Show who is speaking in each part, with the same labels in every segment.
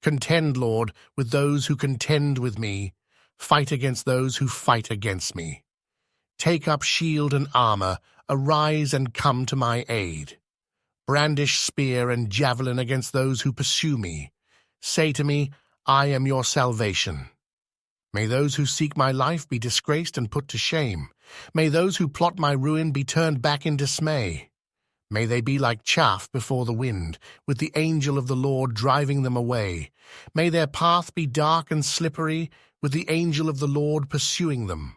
Speaker 1: Contend, Lord, with those who contend with me. Fight against those who fight against me. Take up shield and armor. Arise and come to my aid. Brandish spear and javelin against those who pursue me. Say to me, I am your salvation. May those who seek my life be disgraced and put to shame. May those who plot my ruin be turned back in dismay. May they be like chaff before the wind, with the angel of the Lord driving them away. May their path be dark and slippery, with the angel of the Lord pursuing them.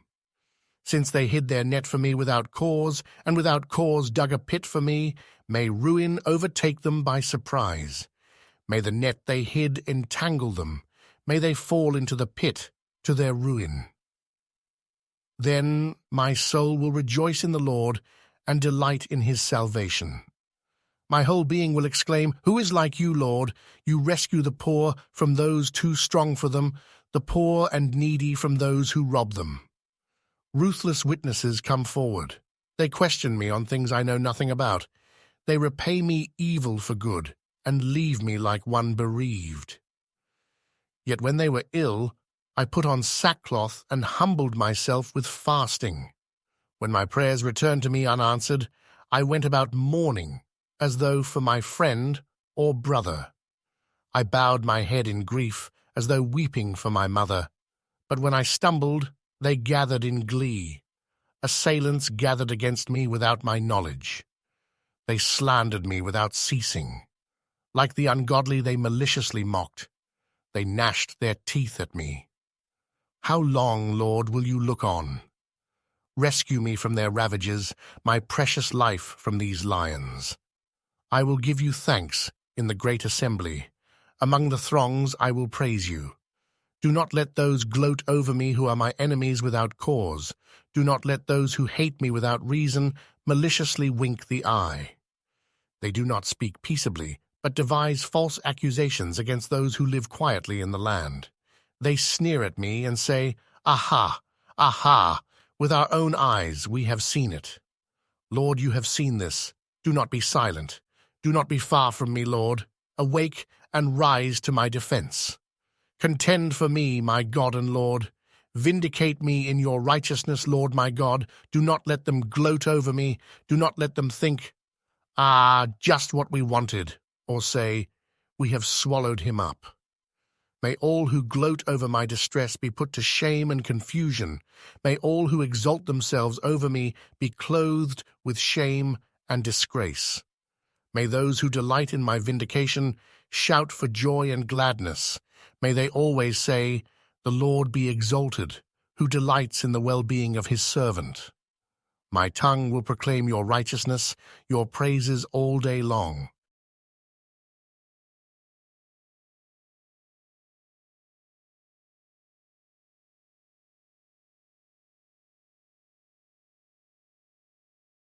Speaker 1: Since they hid their net for me without cause, and without cause dug a pit for me, may ruin overtake them by surprise. May the net they hid entangle them. May they fall into the pit to their ruin. Then my soul will rejoice in the Lord and delight in his salvation. My whole being will exclaim, Who is like you, Lord? You rescue the poor from those too strong for them, the poor and needy from those who rob them. Ruthless witnesses come forward. They question me on things I know nothing about. They repay me evil for good and leave me like one bereaved. Yet when they were ill, I put on sackcloth and humbled myself with fasting. When my prayers returned to me unanswered, I went about mourning, as though for my friend or brother. I bowed my head in grief, as though weeping for my mother. But when I stumbled, they gathered in glee. Assailants gathered against me without my knowledge. They slandered me without ceasing. Like the ungodly, they maliciously mocked. They gnashed their teeth at me. How long, Lord, will you look on? Rescue me from their ravages, my precious life from these lions. I will give you thanks in the great assembly. Among the throngs I will praise you. Do not let those gloat over me who are my enemies without cause. Do not let those who hate me without reason maliciously wink the eye. They do not speak peaceably, but devise false accusations against those who live quietly in the land. They sneer at me and say, Aha! Aha! With our own eyes we have seen it. Lord, you have seen this. Do not be silent. Do not be far from me, Lord. Awake and rise to my defense. Contend for me, my God and Lord. Vindicate me in your righteousness, Lord my God. Do not let them gloat over me. Do not let them think, just what we wanted, or say, we have swallowed him up. May all who gloat over my distress be put to shame and confusion. May all who exalt themselves over me be clothed with shame and disgrace. May those who delight in my vindication shout for joy and gladness. May they always say, The Lord be exalted, who delights in the well-being of his servant. My tongue will proclaim your righteousness, your praises all day long.